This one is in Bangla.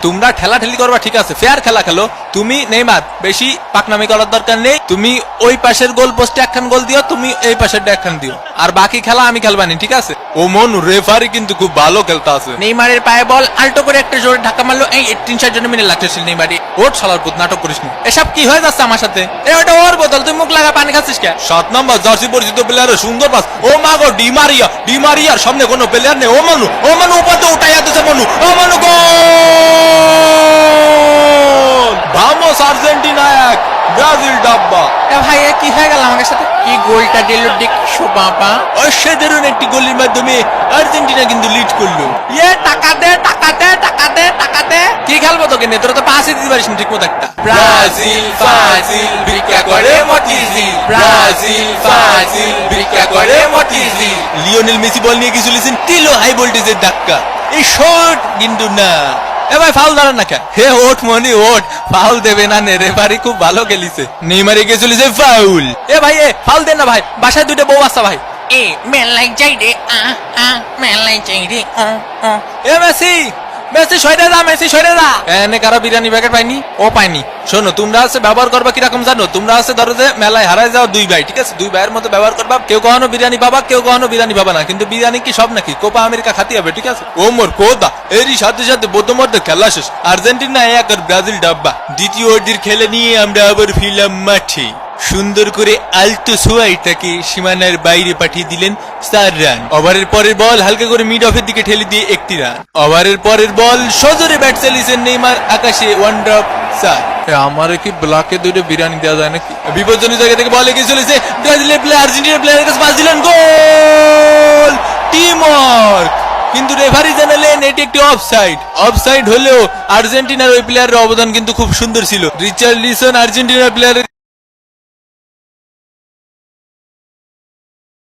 তোমরা ঠেলাঠেলি করবা ঠিক আছে, ফেয়ার খেলা খেলো। তুমি নেইমার বেশি পাকনামি করার দরকার নেই। তুমি ওই পাশের গোল পোস্টে একখান গোল দিও, তুমি এই পাশের একখান দিও, আর বাকি খেলা আমি খেলবানি, ঠিক আছে? ও মন রেফারি কিন্তু খুব ভালো খেলতে আছে। নেইমারের পায়ে বল আল্টো করে একটা জোরে ধাক্কা মারলো, এই 3-4 মিনিট লাগতেছিল নেইমারি। ওর শালার পুত নাটক করিস না। এসব কি হয়ে যাচ্ছে আমার সাথে? ওটা ওর বোতল, তুই মুখ লাগা পানি খাচ্ছিস কে? 7 নম্বর জার্সি পরিচিত প্লেয়ারের সুন্দর পাস। ও মা গো, ডিমারিয়ার সামনে কোনো প্লেয়ার নেই। ও মানু উপাতে উঠাইয়া দিছে মানু। ও মানু গোল! ভামোস আর্জেন্টিনা 1, ব্রাজিল ডাব্বা। ভাই কি হয়ে গেল আমাদের সাথে? কি গোলটা দিল দেখছো বাবা? অসাধারণ একটি গোলের মাধ্যমে আর্জেন্টিনা কিন্তু লিড করলো। টাকা দে টাকা দে টাকা দে টাকা দে। কি খেলবো তোকে নে? তোরা তো পাসই দিতে পারিস না ঠিক মতো একটা। ব্রাজিল ফাজিল ভিক্ষা করে মতিঝিল, ব্রাজিল ফাজিল ভিক্ষা করে মতিঝিল। লিওনেল মেসি বল নিয়ে কি চলেছেন, দিল হাই ভোল্টেজের ধাক্কা। এই শট কিন্তু না। এ ভাই ফাউল দাঁড়ান না কেন? হে ওঠ মনি ওঠ, ফাউল দেবে না নে, রেফারি খুব ভালো খেলিছে। নেইমারে গিয়ে চলেছে ফাউল। এ ভাই ফাউল দেন না ভাই, বাসায় দুটো বউ আসছে ভাই। মেলাই যাই রে মেলাই যাই রে। এ মেসি মেসি সরে যা, মেসি সরে যা। এনে কারো বিরিয়ানি প্যাকেট পাইনি? ও পাইনি। শোনো, তোমরা আছে ব্যবহার করবা কিরকম জানো? তোমরা আছে ধরো যে মেলায় হারায় যাও 2 ভাই, ঠিক আছে? 2 ভাইয়ের মতো ব্যবহার করবা। কেউ কখনো বিরিয়ানি পাবা, কেউ কখনো বিরিয়ানি পাবা না, কিন্তু বিরিয়ানি কি সব নাকি? কোপা আমেরিকা খাতি হবে, ঠিক আছে? ও মোর কোদা, এরই সাথে সাথে বোধমধ্যে খেলা শেষ। আর্জেন্টিনা 1 আর ব্রাজিল ডাব্বা। দ্বিতীয় অর্ধের খেলে নিয়ে আমরা আবার ফিরলাম মাঠে। সুন্দর করে আলতো সোয়াইটাকে সীমানার বাইরে পাঠিয়ে দিলেন 4 রান। ওভারের পরের বল হালকা করে মিড অফের দিকে ঠেলে দিয়ে 1টি রান। ওভারের পরের বল সজোরে ব্যাট চালিয়েছেন নেইমার, আকাশে 1 ড্রপ 4। আমারে কি ব্লকে 2টা বিরিয়ানি দেওয়া যায় নাকি? বিপজ্জনক জায়গা থেকে বল এগিয়ে চলেছে ব্রাজিলের প্লেয়ার, আর্জেন্টিনার প্লেয়ারের কাছে পাস দিলেন, গোল! Team work. কিন্তু রেফারি জানালেন এটি একটি অফসাইড। অফসাইড হলেও আর্জেন্টিনার ওই প্লেয়ারের অবদান কিন্তু খুব সুন্দর ছিল। রিচার্লিসন আর্জেন্টিনার প্লেয়ারের